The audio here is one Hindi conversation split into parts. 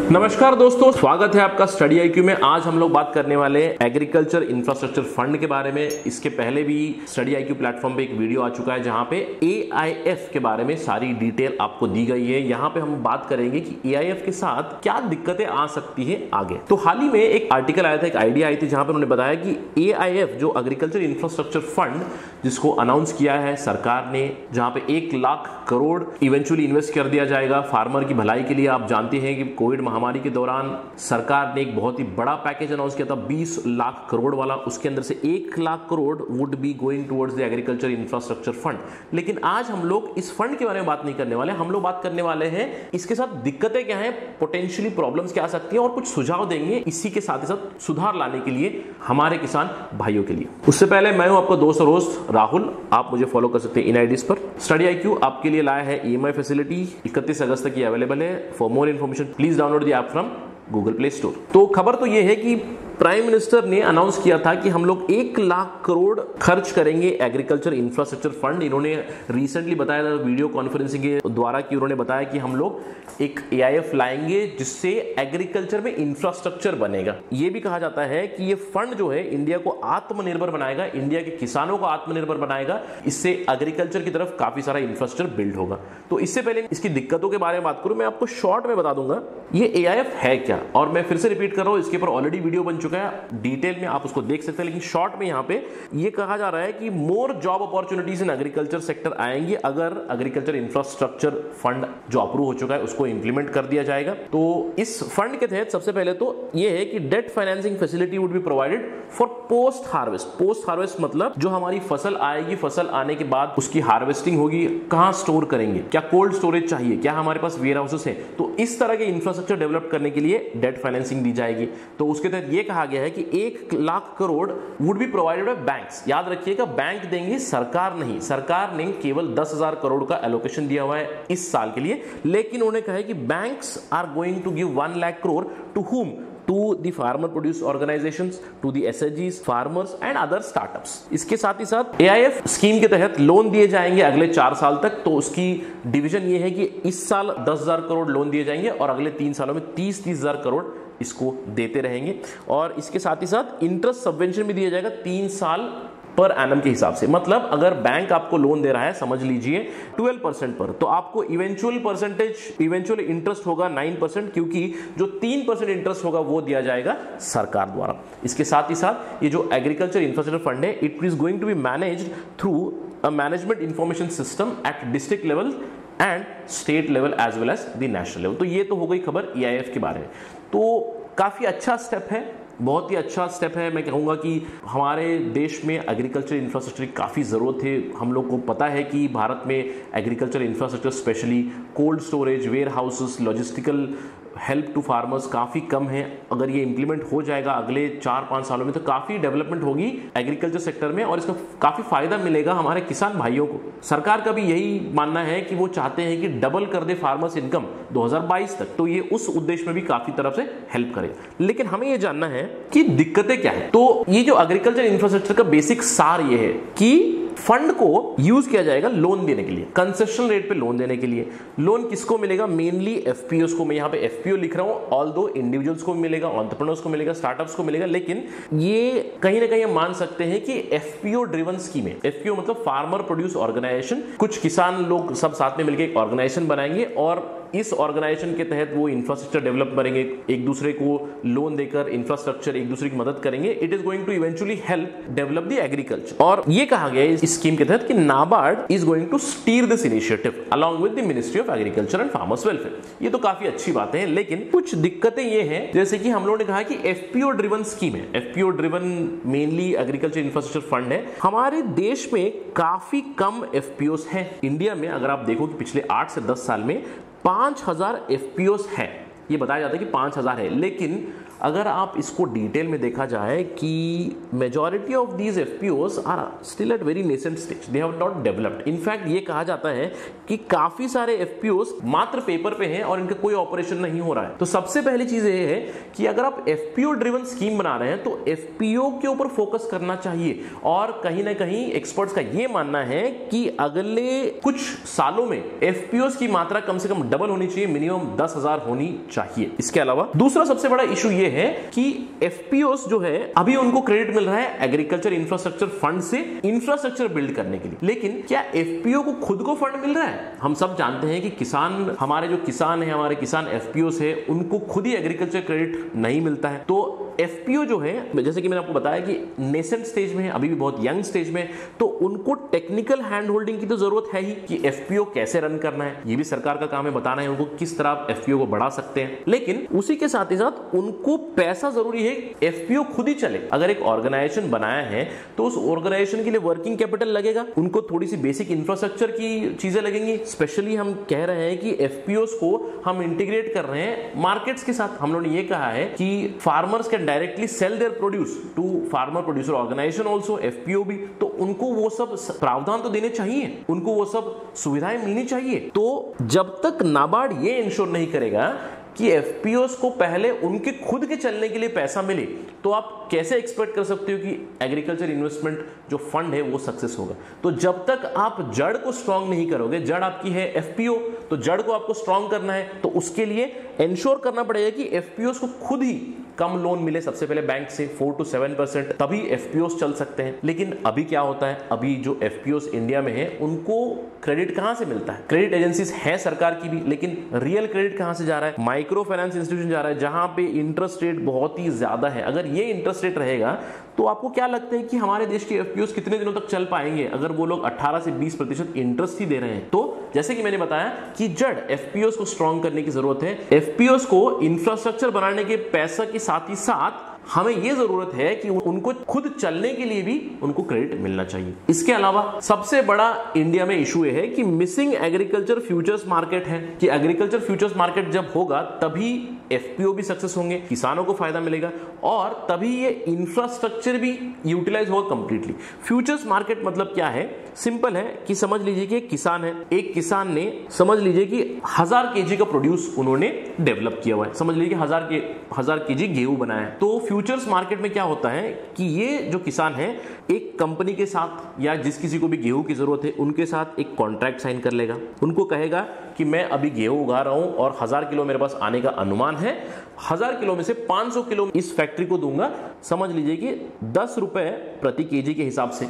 नमस्कार दोस्तों, स्वागत है आपका स्टडी आईक्यू में। आज हम लोग बात करने वाले हैं एग्रीकल्चर इंफ्रास्ट्रक्चर फंड के बारे में। इसके पहले भी स्टडी आईक्यू प्लेटफॉर्म पे एक वीडियो आ चुका है जहां पे एआईएफ के बारे में सारी डिटेल आपको दी गई है। यहां पे हम बात करेंगे कि एआईएफ के साथ क्या दिक्कतें आ सकती है आगे। तो हाल ही में एक आर्टिकल आया था, एक आइडिया आई थी जहां पर उन्होंने बताया कि एआईएफ जो एग्रीकल्चर इंफ्रास्ट्रक्चर फंड जिसको अनाउंस किया है सरकार ने, जहां पे 1 लाख करोड़ इवेंचुअली इन्वेस्ट कर दिया जाएगा फार्मर की भलाई के लिए। आप जानते हैं कि कोविड महामारी के दौरान सरकार ने एक बहुत ही बड़ा पैकेज अनाउंस किया था 20 लाख करोड़ वाला। उसके अंदर से 1 lakh crore would be going towards the agriculture infrastructure fund. लेकिन आज हम लोग इस फंड के बारे में बात नहीं करने वाले, हम लोग बात करने वाले हैं इसके साथ दिक्कतें क्या हैं, पोटेंशियली प्रॉब्लम्स क्या आ सकती हैं और कुछ सुझाव देंगे इसी के साथ ही साथ सुधार लाने के लिए हमारे किसान भाइयों के लिए। उससे पहले मैं हूं आपका दोस्त और होस्ट राहुल। आप मुझे फॉलो कर सकते हैं इन आईडीज पर। स्टडी आईक्यू आपके लिए लाया है ईएमआई फैसिलिटी, 31 अगस्त तक ये अवेलेबल है। For more information please download the app from Google play store. तो खबर तो ये है कि प्राइम मिनिस्टर ने अनाउंस किया था कि हम लोग 1 लाख करोड़ खर्च करेंगे एग्रीकल्चर इंफ्रास्ट्रक्चर फंड। इन्होंने रिसेंटली बताया था वीडियो कॉन्फ्रेंसिंग के द्वारा कि उन्होंने बताया कि हम लोग एक एआईएफ लाएंगे जिससे एग्रीकल्चर में इंफ्रास्ट्रक्चर बनेगा। यह भी कहा जाता है कि ये फंड जो है इंडिया को आत्मनिर्भर बनाएगा, इंडिया के किसानों को आत्मनिर्भर बनाएगा। इससे एग्रीकल्चर की तरफ काफी सारा इंफ्रास्ट्रक्चर बिल्ड होगा। तो इससे पहले इसकी दिक्कतों के बारे में बात करूं, मैं आपको शॉर्ट में बता दूंगा ये एआईएफ है क्या। और मैं फिर से रिपीट कर रहा हूं, इसके ऊपर ऑलरेडी वीडियो बन चुका है, डिटेल में आप उसको देख सकते हैं। लेकिन शॉर्ट में यहां पे ये कहा जा रहा है कि more job opportunities in agriculture sector आएंगी अगर एग्रीकल्चर इंफ्रास्ट्रक्चर फंड जो अप्रूव हो चुका है उसको इंप्लीमेंट कर दिया जाएगा। तो इस फंड के तहत सबसे पहले तो ये है कि debt financing facility would be provided for post harvest. Post harvest मतलब जो हमारी फसल आएगी, फसल आने के बाद उसकी हार्वेस्टिंग होगी, कहां स्टोर करेंगे, क्या कोल्ड स्टोरेज चाहिए, क्या हमारे पास वेयर हाउसेस है, तो इस तरह के इंफ्रास्ट्रक्चर डेवलप करने के लिए डेट फाइनेंसिंग दी जाएगी। तो उसके तहत यह कहा गया है कि 1 lakh crore would be provided by banks. याद रखिएगा, बैंक देंगे, सरकार नहीं। सरकार ने केवल 10,000 करोड़ का एलोकेशन दिया हुआ है इस साल के लिए। लेकिन उन्होंने कहा है कि banks are going to give 1 lakh crore to whom, to the farmer produce organizations, to the SHGs, farmers and other startups। इसके साथ ही साथ AIF स्कीम के तहत लोन दिए जाएंगे अगले 4 साल तक। तो उसकी डिवीजन ये है कि इस साल 10,000 करोड़ लोन दिए जाएंगे और अगले 3 सालों में 30,000 करोड़ इसको देते रहेंगे। और इसके साथ ही साथ इंटरेस्ट सबवेंशन भी दिया जाएगा 3 साल पर एनम के हिसाब से। मतलब अगर बैंक आपको लोन दे रहा है, समझ लीजिए 12% पर, तो आपको इवेंचुअल इंटरेस्ट होगा 9%, क्योंकि जो 3% इंटरेस्ट होगा वो दिया जाएगा सरकार द्वारा। इसके साथ ही साथ ये जो एग्रीकल्चर इंफ्रास्ट्रक्चर फंड है, it is going to be managed through a management information system at district level and state level as well as the national level. तो ये तो हो गई खबर एआईएफ के बारे में। तो काफी अच्छा स्टेप है, बहुत ही अच्छा स्टेप है। मैं कहूँगा कि हमारे देश में एग्रीकल्चर इंफ्रास्ट्रक्चर की काफ़ी ज़रूरत है। हम लोग को पता है कि भारत में agriculture infrastructure specially cold storage, warehouses, logistical help to farmers काफ़ी कम है। अगर ये इंप्लीमेंट हो जाएगा अगले 4-5 सालों में तो काफ़ी डेवलपमेंट होगी एग्रीकल्चर सेक्टर में और इसका काफ़ी फायदा मिलेगा हमारे किसान भाइयों को। सरकार का भी यही मानना है कि वो चाहते हैं कि डबल कर दे फार्मर्स इनकम 2022 तक। तो ये उस उद्देश्य में भी काफ़ी तरफ से हेल्प करेगा। लेकिन हमें ये जानना है कि दिक्कतें क्या है। तो ये जो एग्रीकल्चर इंफ्रास्ट्रक्चर का बेसिक सार ये है कि फंड को यूज किया जाएगा लोन देने के लिए, कंसेशन रेट पे लोन देने के लिए। लोन किसको मिलेगा? मेनली एफपीओस को। मैं यहाँ पे एफपीओ लिख रहा हूँ, ऑल्दो इंडिविजुअल्स को मिलेगा, एंटरप्रेन्योर्स को मिलेगा, स्टार्टअप्स को मिलेगा। लेकिन ये कहीं ना कहीं हम मान सकते हैं कि एफपीओ ड्रिवन स्कीम है। एफपीओ मतलब फार्मर प्रोड्यूस ऑर्गेनाइजेशन। कुछ किसान लोग सब साथ में मिलकर एक ऑर्गेनाइजेशन बनाएंगे और इस ऑर्गेनाइजेशन के तहत वो इंफ्रास्ट्रक्चर डेवलप करेंगे, एक दूसरे को लोन देकर इंफ्रास्ट्रक्चर एक दूसरे की मदद करेंगे। It is going to eventually help develop the agriculture. और ये कहा गया है इस स्कीम के तहत कि NABARD is going to steer this initiative along with the ministry of agriculture and farmers welfare. ये तो काफी अच्छी बातें हैं, लेकिन कुछ दिक्कतें ये हैं, जैसे कि हम लोगों ने कहा कि एफपीओ ड्रिवन स्कीम है। FPO driven mainly agriculture infrastructure fund है। हमारे देश में काफी कम एफपीओस हैं। इंडिया में अगर आप देखो कि पिछले 8 से 10 साल में 5,000 एफपीओस है। ये बताया जाता है कि 5,000 है, लेकिन अगर आप इसको डिटेल में देखा जाए कि majority of these FPOs are still at very nascent stage, they have not developed. In fact ये कहा जाता है कि काफी सारे एफपीओज मात्र पेपर पे हैं और इनका कोई ऑपरेशन नहीं हो रहा है। तो सबसे पहली चीज ये है कि अगर आप एफपीओ ड्रिवन स्कीम बना रहे हैं तो एफपीओ के ऊपर फोकस करना चाहिए। और कहीं ना कहीं एक्सपर्ट्स का ये मानना है कि अगले कुछ सालों में एफपीओज की मात्रा कम से कम डबल होनी चाहिए, मिनिमम 10,000 होनी चाहिए। इसके अलावा दूसरा सबसे बड़ा इशू ये है कि एफपीओज जो है अभी उनको क्रेडिट मिल रहा है एग्रीकल्चर इंफ्रास्ट्रक्चर फंड से इंफ्रास्ट्रक्चर बिल्ड करने के लिए, लेकिन क्या एफपीओ को खुद को फंड मिल रहा है? हम सब जानते हैं कि किसान, हमारे जो किसान है, हमारे किसान एफपीओज है, उनको खुद ही एग्रीकल्चर क्रेडिट नहीं मिलता है। तो एफपीओ जो है, जैसे कि मैंने आपको बताया कि नेसेंट स्टेज में है, अभी भी बहुत यंग स्टेज में, तो उनको टेक्निकल हैंड होल्डिंग की तो जरूरत है ही कि एफपीओ कैसे रन करना है। ये भी सरकार का काम है बताना है उनको किस तरह एफपीओ को बढ़ा सकते हैं, लेकिन उसी के साथ ही साथ उनको पैसा जरूरी है, एफपीओ खुद ही चले। अगर एक ऑर्गेनाइजेशन बनाया है तो उस ऑर्गेनाइजेशन के लिए वर्किंग कैपिटल लगेगा, उनको थोड़ी सी बेसिक इंफ्रास्ट्रक्चर की चीजें लगेंगी। स्पेशली हम कह रहे हैं कि एफपीओ को हम इंटीग्रेट कर रहे हैं मार्केट्स के साथ। हम लोगों ने ये कहा है कि farmers can directly sell their produce to farmer producer organization also, FPO भी। तो उनको वो सब प्रावधान तो देने चाहिए, उनको वो सब सुविधाएं मिलनी चाहिए। तो जब तक नाबार्ड ये इंश्योर नहीं करेगा कि एफपीओस को पहले उनके खुद के चलने के लिए पैसा मिले, तो आप कैसे एक्सपेक्ट कर सकते हो कि एग्रीकल्चर इन्वेस्टमेंट जो फंड है वो सक्सेस होगा? तो जब तक आप जड़ को स्ट्रांग नहीं करोगे, जड़ आपकी है एफपीओ, तो जड़ को आपको स्ट्रांग करना है, तो उसके लिए इंश्योर करना पड़ेगा कि एफपीओस को खुद ही कम लोन मिले, सबसे पहले बैंक से 4 to 7%, तभी एफपीओस चल सकते हैं। लेकिन अभी क्या होता है, अभी जो एफपीओस इंडिया में है उनको क्रेडिट कहां से मिलता है? क्रेडिट एजेंसीज है सरकार की भी, लेकिन रियल क्रेडिट कहां से जा रहा है? माइक्रो फाइनेंस इंस्टीट्यूशन जा रहा है, जहां पे इंटरेस्ट रेट बहुत ही ज्यादा है। अगर ये इंटरेस्ट रेट रहेगा तो आपको क्या लगता है कि हमारे देश के एफपीओस कितने दिनों तक चल पाएंगे अगर वो लोग 18 से 20% इंटरेस्ट ही दे रहे हैं? तो जैसे कि मैंने बताया कि जड़ एफपीओस को स्ट्रांग करने की जरूरत है। एफपीओस को इंफ्रास्ट्रक्चर बनाने के पैसा के साथ ही साथ हमें यह जरूरत है कि उनको खुद चलने के लिए भी उनको क्रेडिट मिलना चाहिए। इसके अलावा सबसे बड़ा इंडिया में इशू है कि मिसिंग एग्रीकल्चर फ्यूचर्स मार्केट है, कि एग्रीकल्चर फ्यूचर्स मार्केट जब होगा तभी एफपीओ भी सक्सेस होंगे, किसानों को फायदा मिलेगा और तभी ये इंफ्रास्ट्रक्चर भी यूटिलाइज होगा कंप्लीटली। फ्यूचर्स मार्केट मतलब क्या है? सिंपल है कि समझ लीजिए कि एक किसान है, एक किसान ने समझ लीजिए कि 1000 केजी का प्रोड्यूस उन्होंने डेवलप किया हुआ है, समझ लीजिए कि 1000 केजी गेहूं बनाया है। तो फ्यूचर्स मार्केट में क्या होता है कि ये जो किसान है एक कंपनी के साथ या जिस किसी को भी गेहूं की जरूरत है उनके साथ एक कॉन्ट्रैक्ट साइन कर लेगा। उनको कहेगा कि मैं अभी गेहूं उगा रहा हूं और 1000 किलो मेरे पास आने का अनुमान है, 1000 किलो में से 500 किलो इस फैक्ट्री को दूंगा, समझ लीजिए कि 10 रुपए प्रति केजी के हिसाब से।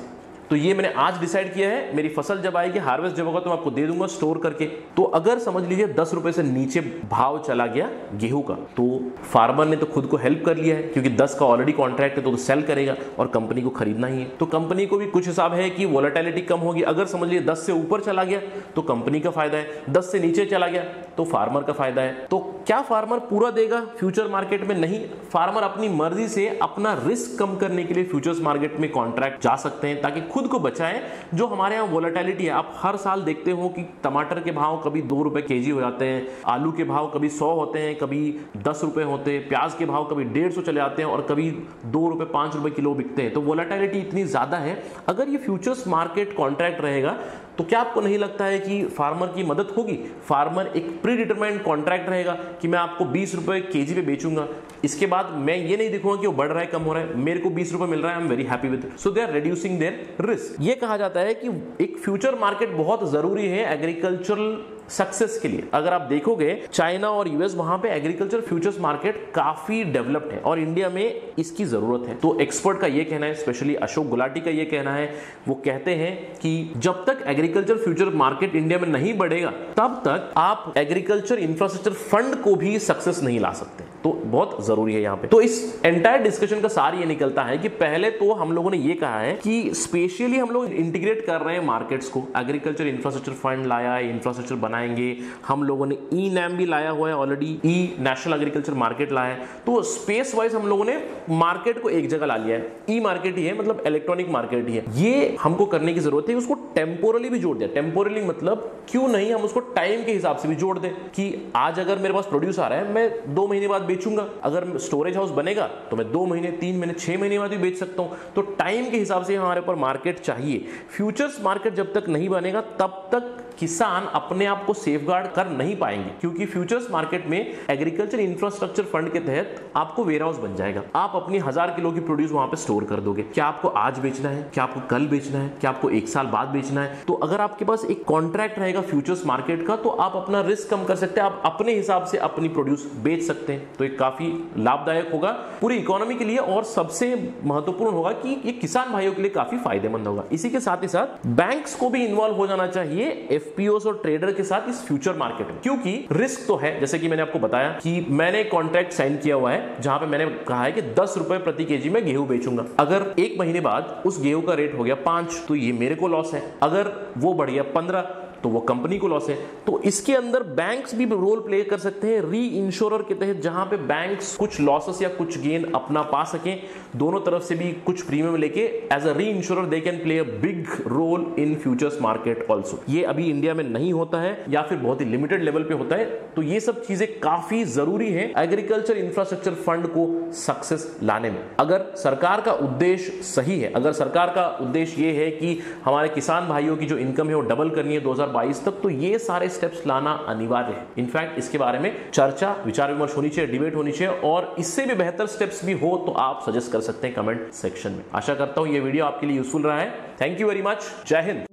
तो ये मैंने आज डिसाइड किया है, मेरी फसल जब आएगी, हार्वेस्ट जब होगा तो मैं आपको दे दूंगा स्टोर करके। तो अगर समझ लीजिए 10 रुपए से नीचे भाव चला गया गेहूं का, तो फार्मर ने तो खुद को हेल्प कर लिया है, क्योंकि 10 का ऑलरेडी कॉन्ट्रैक्ट है तो सेल करेगा और कंपनी को खरीदना ही है। तो कंपनी को भी कुछ हिसाब है कि वोलेटिलिटी कम होगी। अगर समझ लीजिए 10 से ऊपर चला गया तो कंपनी का फायदा है, 10 से नीचे चला गया तो फार्मर का फायदा है। तो क्या फार्मर पूरा देगा फ्यूचर मार्केट में? नहीं, फार्मर अपनी मर्जी से अपना रिस्क कम करने के लिए फ्यूचर्स मार्केट में कॉन्ट्रैक्ट जा सकते हैं ताकि खुद को बचाएं। जो हमारे यहाँ वोलेटिलिटी है, आप हर साल देखते हो कि टमाटर के भाव कभी 2 रुपए केजी हो जाते हैं, आलू के भाव कभी 100 होते हैं, कभी 10 रुपए होते हैं, प्याज के भाव कभी 150 चले जाते हैं और कभी 2 रुपए 5 रुपए किलो बिकते हैं। तो वोलेटिलिटी इतनी ज्यादा है। अगर ये फ्यूचर्स मार्केट कॉन्ट्रैक्ट रहेगा तो क्या आपको नहीं लगता है कि फार्मर की मदद होगी? फार्मर एक प्री डिटरमाइंड कॉन्ट्रैक्ट रहेगा कि मैं आपको 20 रुपए केजी पे बेचूंगा, इसके बाद मैं ये नहीं देखूंगा कि वो बढ़ रहा है कम हो रहा है, मेरे को 20 रुपए मिल रहा है, I am very happy with it. So they are reducing their risk. ये कहा जाता है कि एक फ्यूचर मार्केट बहुत जरूरी है एग्रीकल्चरल सक्सेस के लिए। अगर आप देखोगे चाइना और यूएस, वहां पे एग्रीकल्चर फ्यूचर्स मार्केट काफी डेवलप्ड है और इंडिया में इसकी जरूरत है। तो एक्सपर्ट का ये कहना है, स्पेशली अशोक गुलाटी का ये कहना है, वो कहते हैं कि जब तक एग्रीकल्चर फ्यूचर मार्केट इंडिया में नहीं बढ़ेगा तब तक आप एग्रीकल्चर इंफ्रास्ट्रक्चर फंड को भी सक्सेस नहीं ला सकते। तो बहुत जरूरी है यहाँ पे। तो इस एंटायर डिस्कशन का सार ये निकलता है कि पहले तो हम लोगों ने ये कहा है कि स्पेशली हम लोग इंटीग्रेट कर रहे हैं मार्केट्स को। एग्रीकल्चर इंफ्रास्ट्रक्चर फंड लाया है, इंफ्रास्ट्रक्चर बनाएंगे, हम लोगों ने ई नैम भी लाया हुआ है ऑलरेडी, ई नेशनल एग्रीकल्चर मार्केट लाया है। तो स्पेस वाइज हम लोगों ने मार्केट को एक जगह ला लिया है, ई मार्केट ही है, मतलब इलेक्ट्रॉनिक मार्केट ही है। ये हमको करने की जरूरत है, उसको टेम्पोरली भी जोड़ दिया। टेम्पोरली मतलब क्यों नहीं हम उसको टाइम के हिसाब से भी जोड़ दें कि आज अगर मेरे पास प्रोड्यूस आ रहा है, मैं 2 महीने बाद बेचूंगा। अगर स्टोरेज हाउस बनेगा तो मैं 2 महीने, 3 महीने, 6 महीने बाद भी बेच सकता हूं। तो टाइम के हिसाब से हमारे ऊपर मार्केट चाहिए। फ्यूचर्स मार्केट जब तक नहीं बनेगा तब तक किसान अपने आप को सेफगार्ड कर नहीं पाएंगे, क्योंकि फ्यूचर्स मार्केट में एग्रीकल्चर इंफ्रास्ट्रक्चर फंड के तहत आपको वेयर हाउस बन जाएगा। आप अपनी 1000 किलो की प्रोड्यूस वहां पे स्टोर कर दोगे। क्या आपको आज बेचना है, क्या आपको कल बेचना है, क्या आपको 1 साल बाद बेचना है? तो अगर आपके पास एक कॉन्ट्रैक्ट रहेगा फ्यूचर्स मार्केट का, तो आप अपना रिस्क कम कर सकते हैं, आप अपने हिसाब से अपनी प्रोड्यूस बेच सकते हैं। तो ये काफी लाभदायक होगा पूरी इकोनॉमी के लिए, और सबसे महत्वपूर्ण होगा कि ये किसान भाइयों के लिए काफी फायदेमंद होगा। इसी के साथ ही साथ बैंक्स को भी इन्वॉल्व हो जाना चाहिए एफपीओस और ट्रेडर के साथ इस फ्यूचर मार्केट में, क्योंकि रिस्क तो है। जैसे कि मैंने आपको बताया कि मैंने कॉन्ट्रैक्ट साइन किया हुआ है जहां पे मैंने कहा है कि 10 रुपए प्रति केजी में गेहूं बेचूंगा। अगर 1 महीने बाद उस गेहूं का रेट हो गया 5, तो ये मेरे को लॉस है। अगर वो बढ़ गया 15, तो वो कंपनी को लॉस है। तो इसके अंदर बैंक्स भी रोल प्ले कर सकते हैं री इंश्योरर के तहत, जहां पे बैंक्स कुछ लॉसेस या कुछ गेन अपना पा सकें। दोनों तरफ से भी कुछ प्रीमियम लेके as a reinsurer they can play a big role in futures market also. ये अभी इंडिया में नहीं होता है या फिर बहुत ही लिमिटेड लेवल पे होता है। तो ये सब चीजें काफी जरूरी है एग्रीकल्चर इंफ्रास्ट्रक्चर फंड को सक्सेस लाने में। अगर सरकार का उद्देश्य सही है, अगर सरकार का उद्देश्य ये है कि हमारे किसान भाइयों की जो इनकम है वो डबल करनी है 2022 तक, तो ये सारे स्टेप्स लाना अनिवार्य है। इनफैक्ट इसके बारे में चर्चा, विचार विमर्श होनी चाहिए, डिबेट होनी चाहिए, और इससे भी बेहतर स्टेप्स भी हो तो आप सजेस्ट कर सकते हैं कमेंट सेक्शन में। आशा करता हूं ये वीडियो आपके लिए यूजफुल रहा है। Thank you very much. जय हिंद।